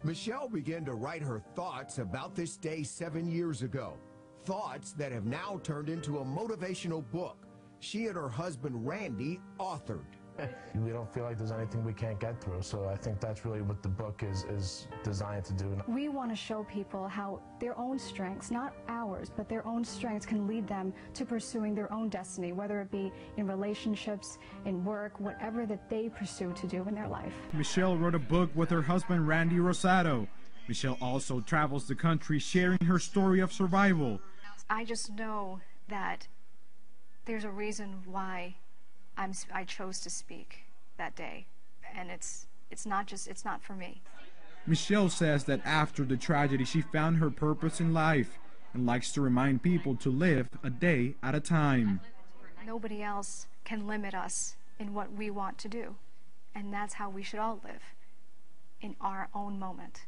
Michelle began to write her thoughts about this day 7 years ago. Thoughts that have now turned into a motivational book she and her husband Randy authored. We don't feel like there's anything we can't get through, so I think that's really what the book is designed to do. We want to show people how their own strengths, not ours, but their own strengths can lead them to pursuing their own destiny, whether it be in relationships, in work, whatever that they pursue to do in their life. Michelle wrote a book with her husband Randy Rosado. Michelle also travels the country sharing her story of survival. I just know that there's a reason why I chose to speak that day, and it's not for me. Michelle says that after the tragedy she found her purpose in life and likes to remind people to live a day at a time. Nobody else can limit us in what we want to do, and that's how we should all live, in our own moment.